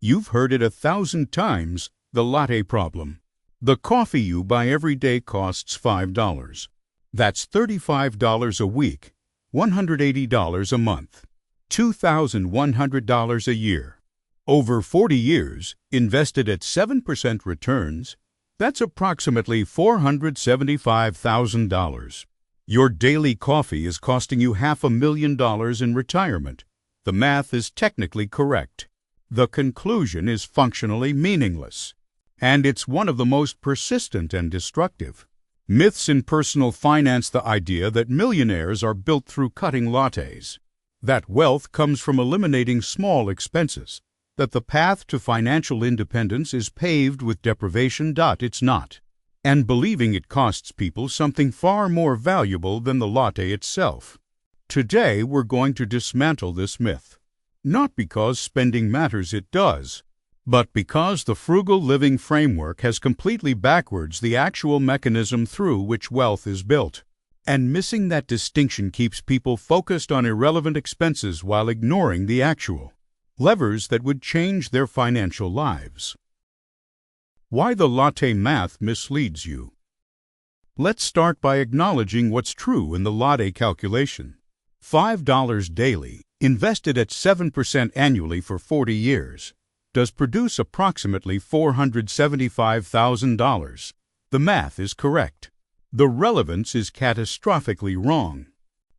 You've heard it 1,000 times, the latte problem. The coffee you buy every day costs $5. That's $35 a week, $180 a month, $2,100 a year. Over 40 years, invested at 7% returns, that's approximately $475,000. Your daily coffee is costing you $500,000 in retirement. The math is technically correct. The conclusion is functionally meaningless. And it's one of the most persistent and destructive. Myths in personal finance: the idea that millionaires are built through cutting lattes, that wealth comes from eliminating small expenses, that the path to financial independence is paved with deprivation. It's not. And believing it costs people something far more valuable than the latte itself. Today we're going to dismantle this myth. Not because spending matters, it does, but because the frugal living framework has completely backwards the actual mechanism through which wealth is built. And missing that distinction keeps people focused on irrelevant expenses while ignoring the actual levers that would change their financial lives. Why the latte math misleads you. Let's start by acknowledging what's true in the latte calculation. $5 daily, invested at 7% annually for 40 years, does produce approximately $475,000. The math is correct. The relevance is catastrophically wrong.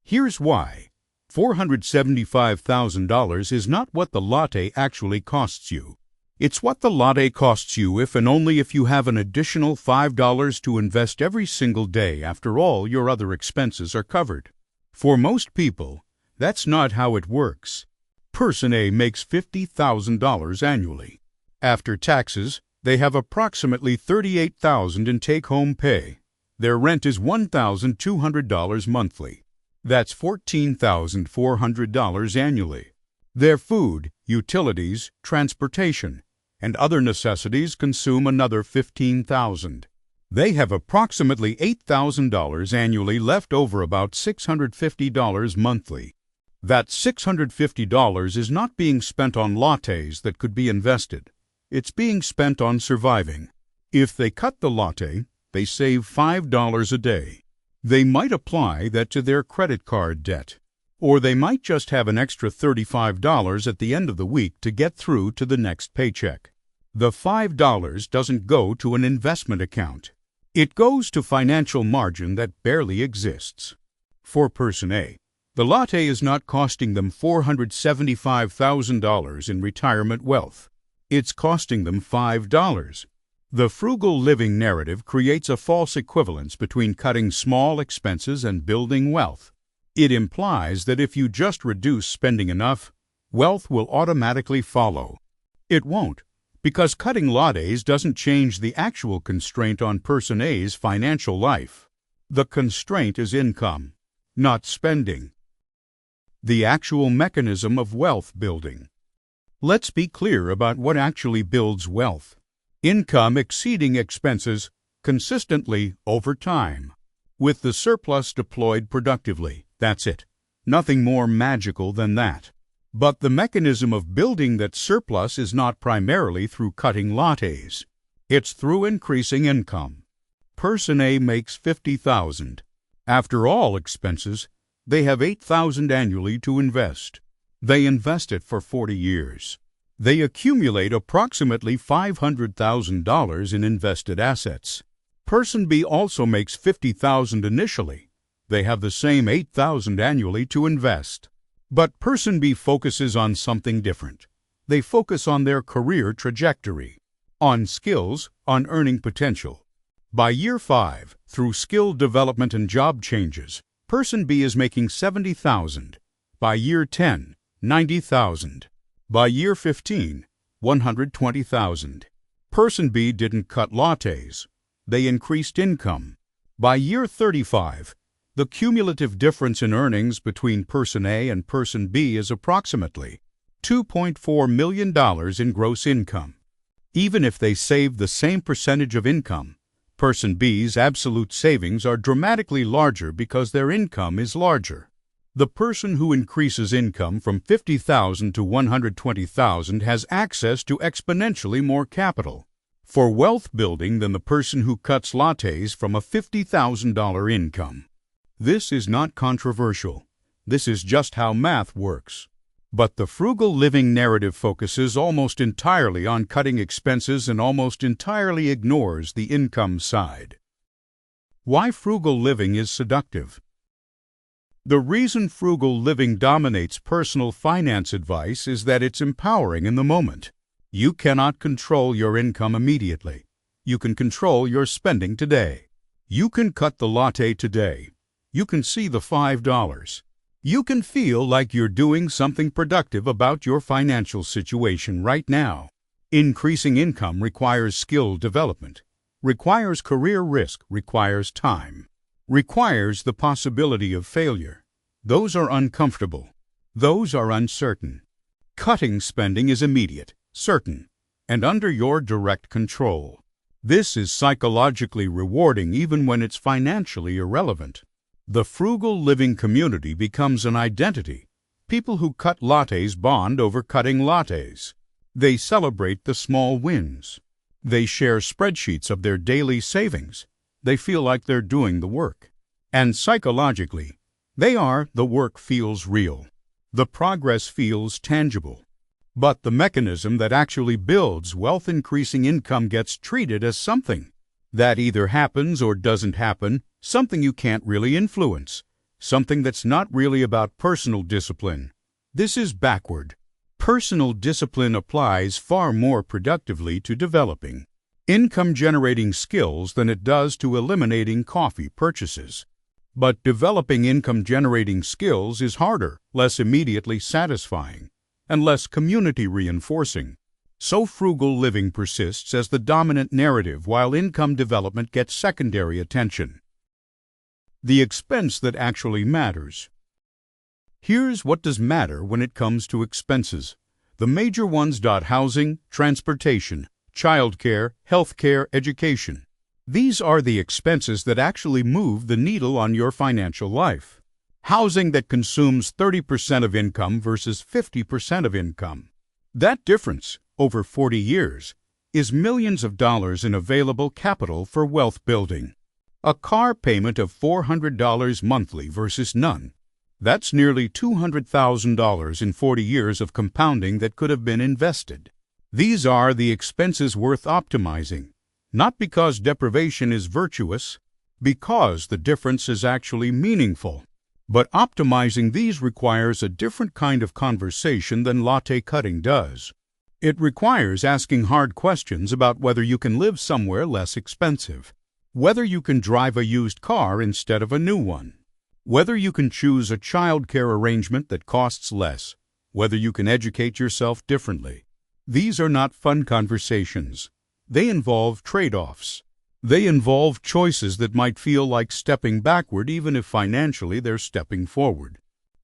Here's why. $475,000 is not what the latte actually costs you. It's what the latte costs you if and only if you have an additional $5 to invest every single day after all your other expenses are covered. For most people, that's not how it works. Person A makes $50,000 annually. After taxes, they have approximately $38,000 in take-home pay. Their rent is $1,200 monthly. That's $14,400 annually. Their food, utilities, transportation, and other necessities consume another $15,000. They have approximately $8,000 annually left over, about $650 monthly. That $650 is not being spent on lattes that could be invested. It's being spent on surviving. If they cut the latte, they save $5 a day. They might apply that to their credit card debt. Or they might just have an extra $35 at the end of the week to get through to the next paycheck. The $5 doesn't go to an investment account. It goes to financial margin that barely exists. For Person A, the latte is not costing them $475,000 in retirement wealth. It's costing them $5. The frugal living narrative creates a false equivalence between cutting small expenses and building wealth. It implies that if you just reduce spending enough, wealth will automatically follow. It won't, because cutting lattes doesn't change the actual constraint on Person A's financial life. The constraint is income, not spending. The actual mechanism of wealth building. Let's be clear about what actually builds wealth. Income exceeding expenses consistently over time, with the surplus deployed productively. That's it. Nothing more magical than that. But the mechanism of building that surplus is not primarily through cutting lattes. It's through increasing income. Person A makes $50,000. After all expenses, they have $8,000 annually to invest. They invest it for 40 years. They accumulate approximately $500,000 in invested assets. Person B also makes $50,000 initially. They have the same $8,000 annually to invest. But Person B focuses on something different. They focus on their career trajectory, on skills, on earning potential. By year 5, through skill development and job changes, Person B is making $70,000. By year 10, $90,000. By year 15, $120,000. Person B didn't cut lattes. They increased income. By year 35, the cumulative difference in earnings between Person A and Person B is approximately $2.4 million in gross income. Even if they save the same percentage of income, Person B's absolute savings are dramatically larger because their income is larger. The person who increases income from $50,000 to $120,000 has access to exponentially more capital for wealth building than the person who cuts lattes from a $50,000 income. This is not controversial. This is just how math works. But the frugal living narrative focuses almost entirely on cutting expenses and almost entirely ignores the income side. Why frugal living is seductive. The reason frugal living dominates personal finance advice is that it's empowering in the moment. You cannot control your income immediately. You can control your spending today. You can cut the latte today. You can see the $5. You can feel like you're doing something productive about your financial situation right now. Increasing income requires skill development, requires career risk, requires time, requires the possibility of failure. Those are uncomfortable. Those are uncertain. Cutting spending is immediate, certain, and under your direct control. This is psychologically rewarding even when it's financially irrelevant. The frugal living community becomes an identity. People who cut lattes bond over cutting lattes. They celebrate the small wins. They share spreadsheets of their daily savings. They feel like they're doing the work. And psychologically, the work feels real. The progress feels tangible. But the mechanism that actually builds wealth-increasing income gets treated as something that either happens or doesn't happen, something you can't really influence, something that's not really about personal discipline. This is backward. Personal discipline applies far more productively to developing income-generating skills than it does to eliminating coffee purchases. But developing income-generating skills is harder, less immediately satisfying, and less community reinforcing. So frugal living persists as the dominant narrative while income development gets secondary attention. The expense that actually matters. Here's what does matter when it comes to expenses. The major ones: housing, transportation, childcare, healthcare, education. These are the expenses that actually move the needle on your financial life. Housing that consumes 30% of income versus 50% of income. That difference, over 40 years, is millions of dollars in available capital for wealth building. A car payment of $400 monthly versus none. That's nearly $200,000 in 40 years of compounding that could have been invested. These are the expenses worth optimizing, not because deprivation is virtuous, because the difference is actually meaningful. But optimizing these requires a different kind of conversation than latte cutting does. It requires asking hard questions about whether you can live somewhere less expensive, whether you can drive a used car instead of a new one, whether you can choose a child care arrangement that costs less, whether you can educate yourself differently. These are not fun conversations. They involve trade-offs. They involve choices that might feel like stepping backward even if financially they're stepping forward.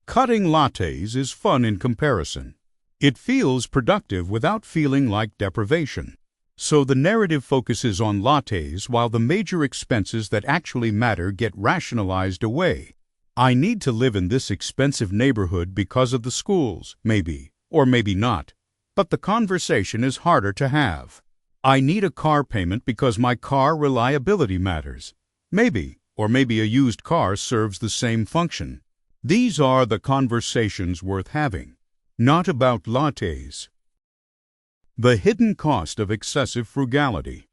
Cutting lattes is fun in comparison. It feels productive without feeling like deprivation. So the narrative focuses on lattes while the major expenses that actually matter get rationalized away. I need to live in this expensive neighborhood because of the schools, maybe, or maybe not. But the conversation is harder to have. I need a car payment because my car reliability matters. Maybe, or maybe a used car serves the same function. These are the conversations worth having, not about lattes. The hidden cost of excessive frugality.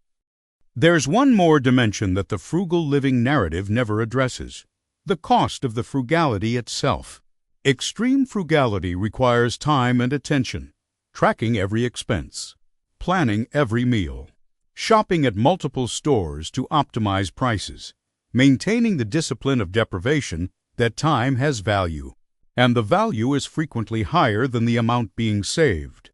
There's one more dimension that the frugal living narrative never addresses: the cost of the frugality itself. Extreme frugality requires time and attention, tracking every expense, planning every meal, shopping at multiple stores to optimize prices, maintaining the discipline of deprivation that time has value, and the value is frequently higher than the amount being saved.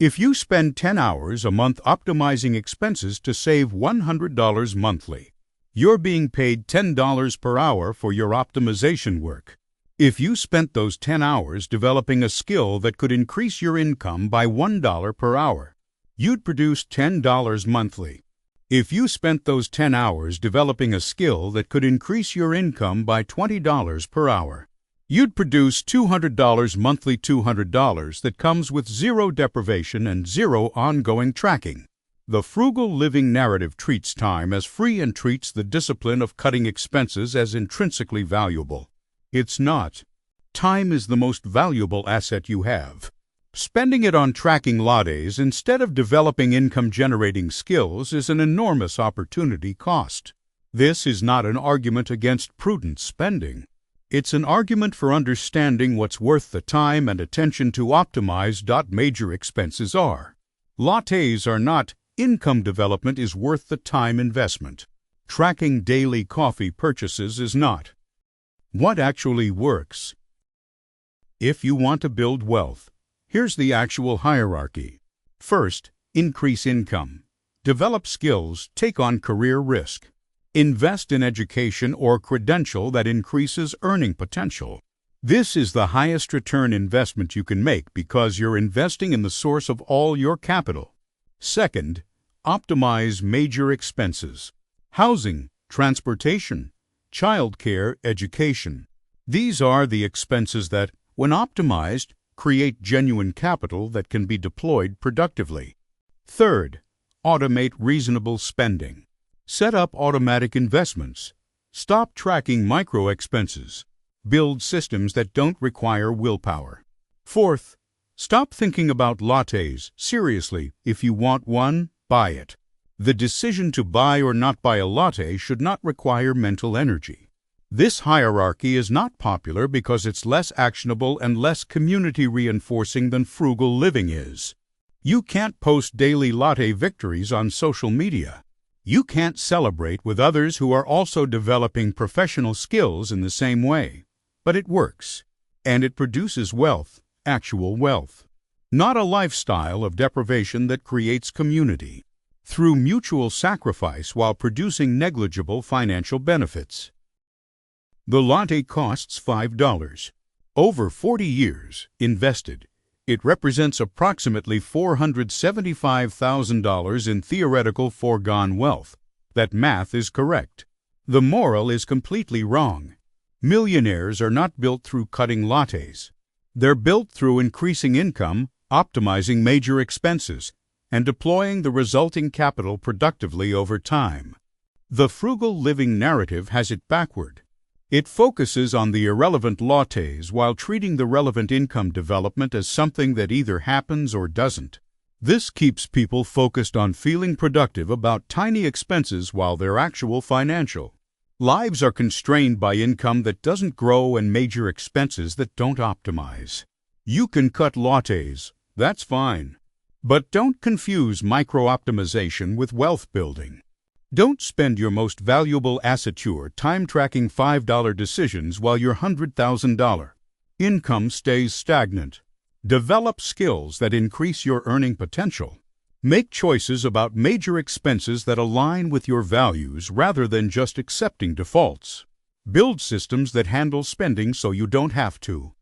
If you spend 10 hours a month optimizing expenses to save $100 monthly, you're being paid $10 per hour for your optimization work. If you spent those 10 hours developing a skill that could increase your income by $1 per hour, you'd produce $10 monthly. If you spent those 10 hours developing a skill that could increase your income by $20 per hour, You'd produce $200 monthly $200 that comes with zero deprivation and zero ongoing tracking. The frugal living narrative treats time as free and treats the discipline of cutting expenses as intrinsically valuable. It's not. Time is the most valuable asset you have. Spending it on tracking lattes instead of developing income-generating skills is an enormous opportunity cost. This is not an argument against prudent spending. It's an argument for understanding what's worth the time and attention to optimize what major expenses are. Lattes are not. Income development is worth the time investment. Tracking daily coffee purchases is not. What actually works? If you want to build wealth, here's the actual hierarchy. First, increase income. Develop skills, take on career risk. Invest in education or credential that increases earning potential. This is the highest return investment you can make because you're investing in the source of all your capital. Second, optimize major expenses. Housing, transportation, childcare, education. These are the expenses that, when optimized, create genuine capital that can be deployed productively. Third, automate reasonable spending. Set up automatic investments. Stop tracking micro expenses. Build systems that don't require willpower. Fourth, stop thinking about lattes seriously. If you want one, buy it. The decision to buy or not buy a latte should not require mental energy. This hierarchy is not popular because it's less actionable and less community reinforcing than frugal living is. You can't post daily latte victories on social media. You can't celebrate with others who are also developing professional skills in the same way. But it works, and it produces wealth, actual wealth. Not a lifestyle of deprivation that creates community through mutual sacrifice while producing negligible financial benefits. The latte costs $5. Over 40 years invested, it represents approximately $475,000 in theoretical foregone wealth. That math is correct. The moral is completely wrong. Millionaires are not built through cutting lattes. They're built through increasing income, optimizing major expenses, and deploying the resulting capital productively over time. The frugal living narrative has it backward. It focuses on the irrelevant lattes while treating the relevant income development as something that either happens or doesn't. This keeps people focused on feeling productive about tiny expenses while they're actual financial. Lives are constrained by income that doesn't grow and major expenses that don't optimize. You can cut lattes, that's fine. But don't confuse micro-optimization with wealth building. Don't spend your most valuable asset, your time tracking $5 decisions while your $100,000 income stays stagnant. Develop skills that increase your earning potential. Make choices about major expenses that align with your values rather than just accepting defaults. Build systems that handle spending so you don't have to.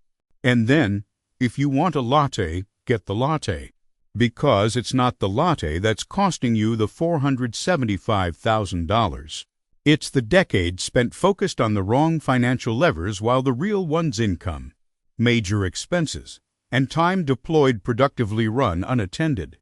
And then, if you want a latte, get the latte. Because it's not the latte that's costing you the $475,000. It's the decade spent focused on the wrong financial levers while the real one's income, major expenses, and time deployed productively run unattended.